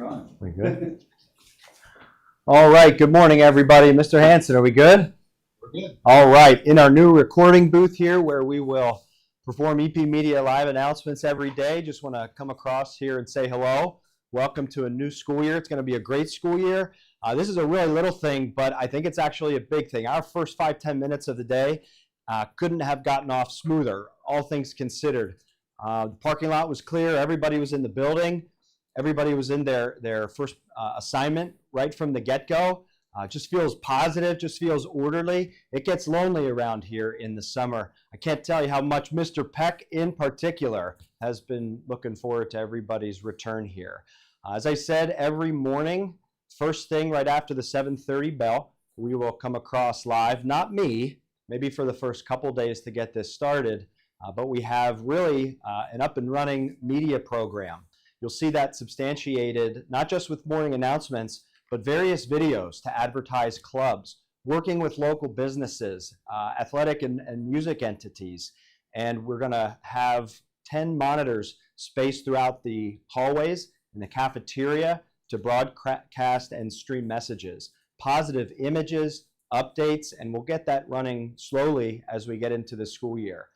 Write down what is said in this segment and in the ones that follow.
You're on. We good? All right. Good morning, everybody. Mr. Hanson, are we good? We're good. All right. In our new recording booth here, where we will perform EP Media live announcements every day, just want to come across here and say hello. Welcome to a new school year. It's going to be a great school year. This is a really little thing, but I think it's actually a big thing. Our first 5-10 minutes of the day couldn't have gotten off smoother, all things considered. The parking lot was clear. Everybody was in the building. Everybody was in their first assignment right from the get-go. Just feels positive, just feels orderly. It gets lonely around here in the summer. I can't tell you how much Mr. Peck in particular has been looking forward to everybody's return here. As I said, every morning, first thing right after the 7:30 bell, we will come across live. Not me, maybe for the first couple days to get this started, but we have really an up and running media program. You'll see that substantiated not just with morning announcements, but various videos to advertise clubs, working with local businesses, athletic and music entities. And we're going to have 10 monitors spaced throughout the hallways in the cafeteria to broadcast and stream messages, positive images, updates, and we'll get that running slowly as we get into the school year.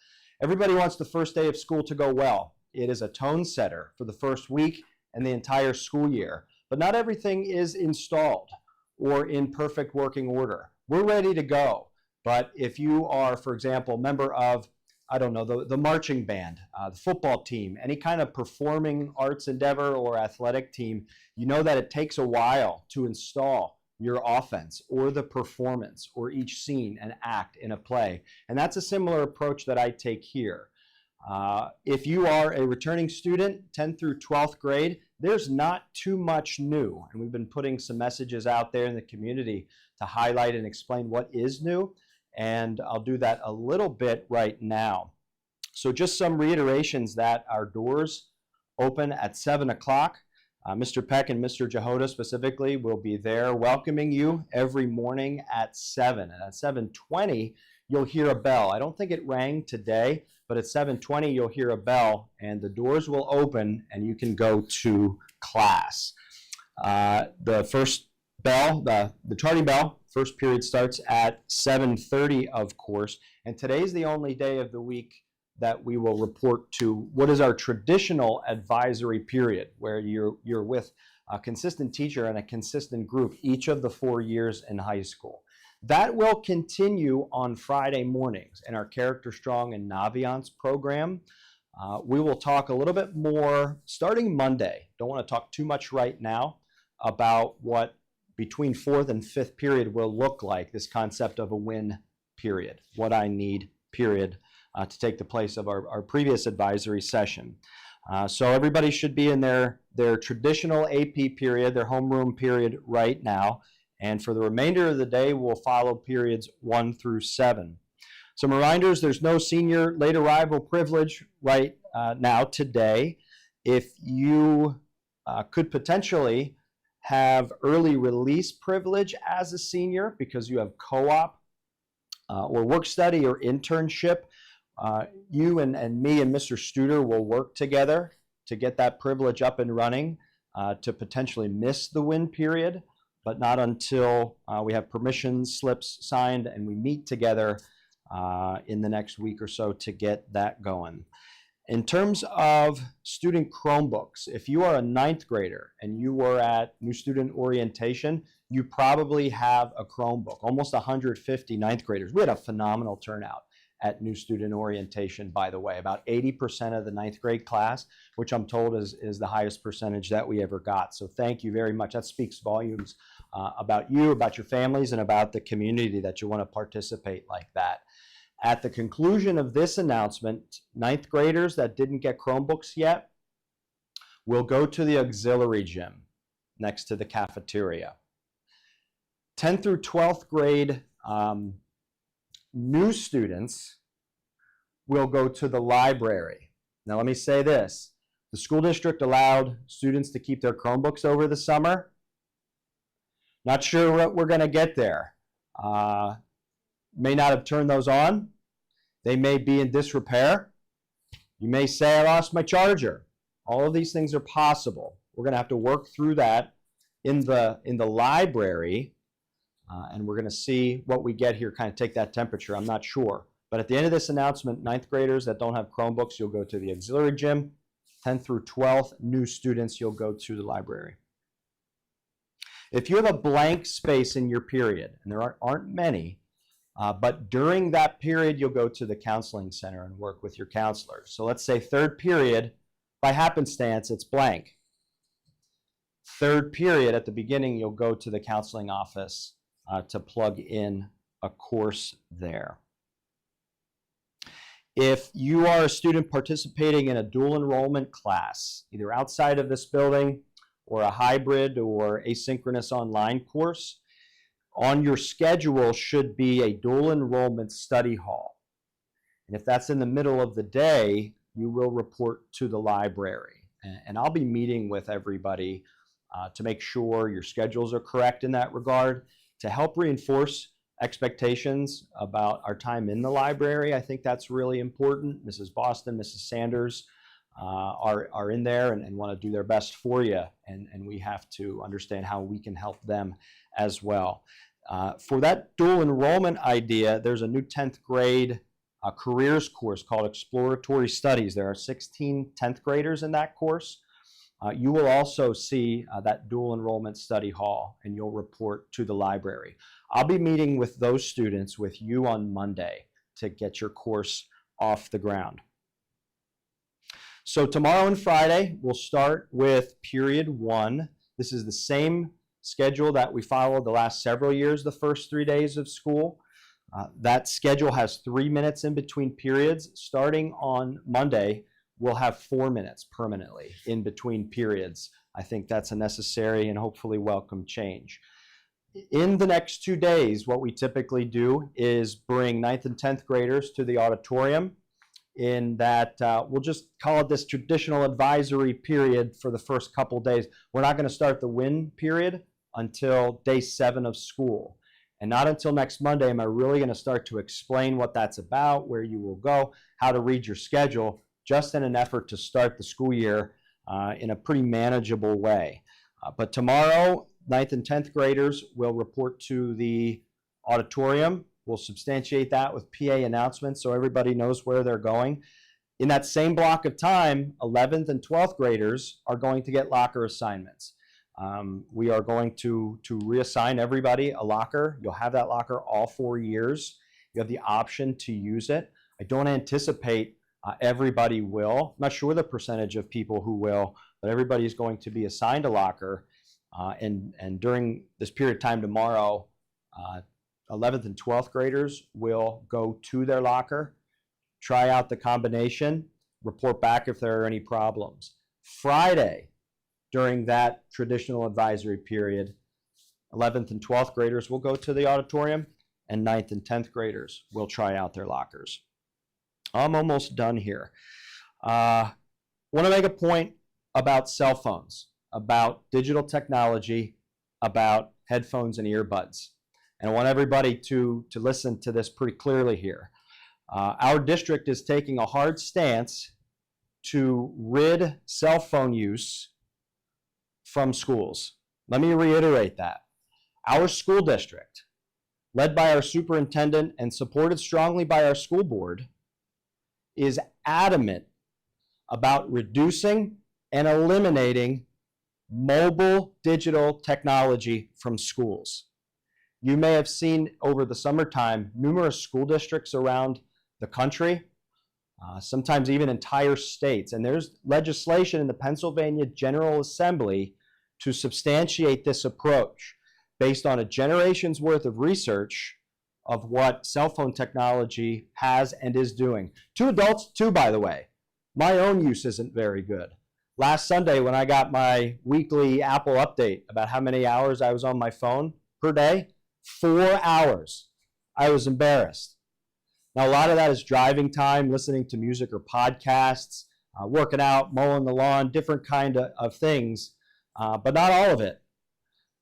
Everybody wants the first day of school to go well. It is a tone setter for the first week and the entire school year. But not everything is installed or in perfect working order. We're ready to go. But if you are, for example, a member of, I don't know, the marching band, the football team, any kind of performing arts endeavor or athletic team, you know that it takes a while to install your offense or the performance or each scene and act in a play. And that's a similar approach that I take here. If you are a returning student, 10th through 12th grade, there's not too much new. And we've been putting some messages out there in the community to highlight and explain what is new. And I'll do that a little bit right now. So just some reiterations that our doors open at 7 o'clock. Mr. Peck and Mr. Jehoda specifically will be there welcoming you every morning at 7. And at 7:20, you'll hear a bell. I don't think it rang today, but at 7:20, you'll hear a bell, and the doors will open, and you can go to class. The first bell, the charting bell, first period starts at 7:30, of course, and today's the only day of the week that we will report to what is our traditional advisory period, where you're with a consistent teacher and a consistent group each of the 4 years in high school. That will continue on Friday mornings in our Character Strong and Naviance program. We will talk a little bit more starting Monday. Don't want to talk too much right now about what between 4th and 5th period will look like, this concept of a win period, what I need period, to take the place of our previous advisory session. So everybody should be in their traditional AP period, their homeroom period right now. And for the remainder of the day, we'll follow periods 1 through 7. Some reminders, there's no senior late arrival privilege right now today. If you could potentially have early release privilege as a senior because you have co-op or work study or internship, you and me and Mr. Studer will work together to get that privilege up and running to potentially miss the win period, but not until we have permission slips signed and we meet together in the next week or so to get that going. In terms of student Chromebooks, if you are a 9th grader and you were at New Student Orientation, you probably have a Chromebook. Almost 150 9th graders. We had a phenomenal turnout at New Student Orientation, by the way. About 80% of the 9th grade class, which I'm told is the highest percentage that we ever got. So thank you very much. That speaks volumes about you, about your families, and about the community that you want to participate like that. At the conclusion of this announcement, 9th graders that didn't get Chromebooks yet will go to the auxiliary gym next to the cafeteria. 10th through 12th grade new students will go to the library. Now let me say this. The school district allowed students to keep their Chromebooks over the summer. Not sure what we're going to get there. May not have turned those on. They may be in disrepair. You may say, I lost my charger. All of these things are possible. We're going to have to work through that in the library, and we're going to see what we get here, kind of take that temperature. I'm not sure. But at the end of this announcement, 9th graders that don't have Chromebooks, you'll go to the auxiliary gym. 10th through 12th, new students, you'll go to the library. If you have a blank space in your period, and there aren't many, but during that period, you'll go to the counseling center and work with your counselors. So let's say 3rd period, by happenstance, it's blank. 3rd period, at the beginning, you'll go to the counseling office to plug in a course there. If you are a student participating in a dual enrollment class, either outside of this building or a hybrid or asynchronous online course, on your schedule should be a dual enrollment study hall. And if that's in the middle of the day, you will report to the library. And I'll be meeting with everybody to make sure your schedules are correct in that regard, to help reinforce expectations about our time in the library. I think that's really important. Mrs. Boston, Mrs. Sanders are in there and want to do their best for you, and we have to understand how we can help them as well. For that dual enrollment idea, there's a new 10th grade careers course called Exploratory Studies. There are 16 10th graders in that course. You will also see that dual enrollment study hall, and you'll report to the library. I'll be meeting with those students with you on Monday to get your course off the ground. So tomorrow and Friday, we'll start with period 1. This is the same schedule that we followed the last several years, the first 3 days of school. That schedule has 3 minutes in between periods. Starting on Monday, we'll have 4 minutes permanently in between periods. I think that's a necessary and hopefully welcome change. In the next 2 days, what we typically do is bring 9th and 10th graders to the auditorium, in that we'll just call it this traditional advisory period for the first couple days. We're not going to start the WIN period until day 7 of school. And not until next Monday am I really going to start to explain what that's about, where you will go, how to read your schedule, just in an effort to start the school year in a pretty manageable way. But tomorrow, 9th and 10th graders will report to the auditorium. We'll substantiate that with PA announcements so everybody knows where they're going. In that same block of time, 11th and 12th graders are going to get locker assignments. We are going to reassign everybody a locker. You'll have that locker all 4 years. You have the option to use it. I don't anticipate everybody will. I'm not sure the percentage of people who will, but everybody is going to be assigned a locker. And during this period of time tomorrow, 11th and 12th graders will go to their locker, try out the combination, report back if there are any problems. Friday, during that traditional advisory period, 11th and 12th graders will go to the auditorium, and 9th and 10th graders will try out their lockers. I'm almost done here. Want to make a point about cell phones, about digital technology, about headphones and earbuds. And I want everybody to listen to this pretty clearly here. Our district is taking a hard stance to rid cell phone use from schools. Let me reiterate that. Our school district, led by our superintendent and supported strongly by our school board, is adamant about reducing and eliminating mobile digital technology from schools. You may have seen over the summertime numerous school districts around the country, sometimes even entire states. And there's legislation in the Pennsylvania General Assembly to substantiate this approach based on a generation's worth of research of what cell phone technology has and is doing. To adults too, by the way. My own use isn't very good. Last Sunday when I got my weekly Apple update about how many hours I was on my phone per day, 4 hours. I was embarrassed. Now, a lot of that is driving time, listening to music or podcasts, working out, mowing the lawn, different kind of things, but not all of it.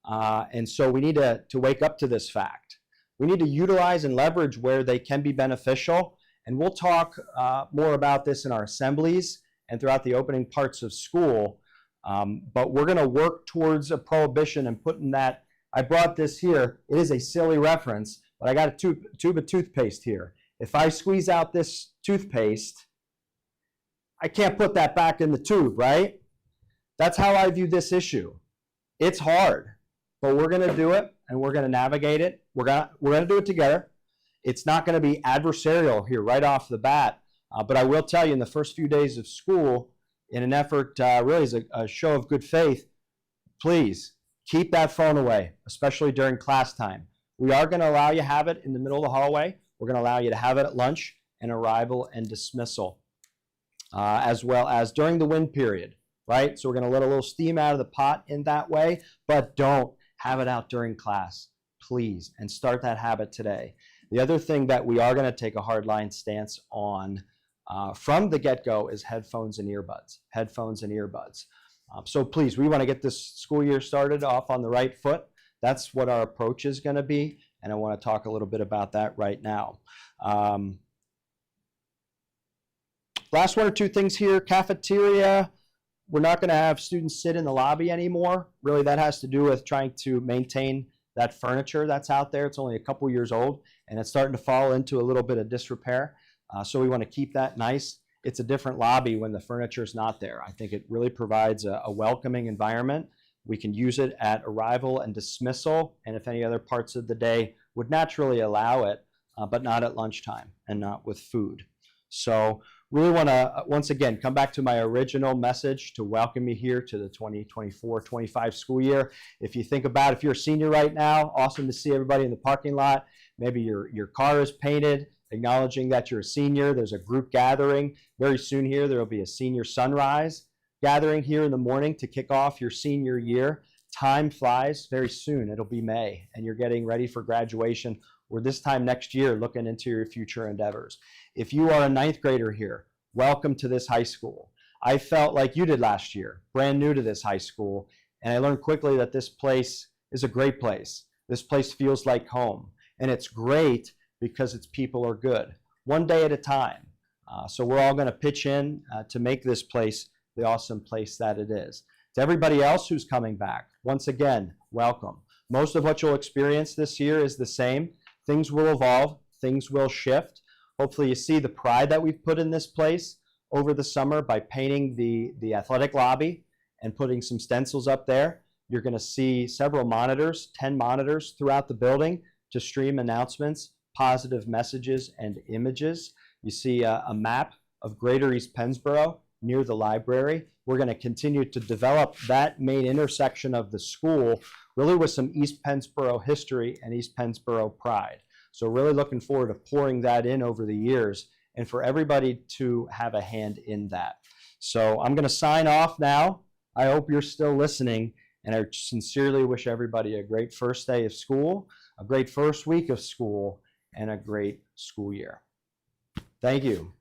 And so we need to wake up to this fact. We need to utilize and leverage where they can be beneficial. And we'll talk more about this in our assemblies and throughout the opening parts of school. But we're going to work towards a prohibition and putting that. I brought this here. It is a silly reference, but I got a tube of toothpaste here. If I squeeze out this toothpaste, I can't put that back in the tube, right? That's how I view this issue. It's hard, but we're going to do it, and we're going to navigate it. We're going to do it together. It's not going to be adversarial here right off the bat, but I will tell you in the first few days of school, in an effort really as a show of good faith, please keep that phone away, especially during class time. We are going to allow you to have it in the middle of the hallway. We're going to allow you to have it at lunch and arrival and dismissal, as well as during the wind period, right? So we're going to let a little steam out of the pot in that way, but don't have it out during class, please, and start that habit today. The other thing that we are going to take a hardline stance on from the get-go is headphones and earbuds. Headphones and earbuds. So please, we want to get this school year started off on the right foot. That's what our approach is going to be, and I want to talk a little bit about that right now. Last one or two things here. Cafeteria. We're not going to have students sit in the lobby anymore. Really, that has to do with trying to maintain that furniture that's out there. It's only a couple years old, and it's starting to fall into a little bit of disrepair. So we want to keep that nice. It's a different lobby when the furniture's not there. I think it really provides a welcoming environment. We can use it at arrival and dismissal, and if any other parts of the day would naturally allow it, but not at lunchtime and not with food. So really want to, once again, come back to my original message to welcome you here to the 2024-25 school year. If you think about, if you're a senior right now, awesome to see everybody in the parking lot. Maybe your car is painted, acknowledging that you're a senior. There's a group gathering. Very soon here, there will be a senior sunrise gathering here in the morning to kick off your senior year. Time flies. Very soon. It'll be May, and you're getting ready for graduation, or this time next year, looking into your future endeavors. If you are a ninth grader here, welcome to this high school. I felt like you did last year, brand new to this high school, and I learned quickly that this place is a great place. This place feels like home, and it's great because its people are good, one day at a time. So we're all going to pitch in to make this place the awesome place that it is. To everybody else who's coming back, once again, welcome. Most of what you'll experience this year is the same. Things will evolve, things will shift. Hopefully you see the pride that we've put in this place over the summer by painting the athletic lobby and putting some stencils up there. You're going to see several monitors, 10 monitors throughout the building to stream announcements, positive messages, and images. You see a map of Greater East Pennsboro near the library. We're going to continue to develop that main intersection of the school really with some East Pennsboro history and East Pennsboro pride. So really looking forward to pouring that in over the years and for everybody to have a hand in that. So I'm going to sign off now. I hope you're still listening, and I sincerely wish everybody a great first day of school, a great first week of school, and a great school year. Thank you.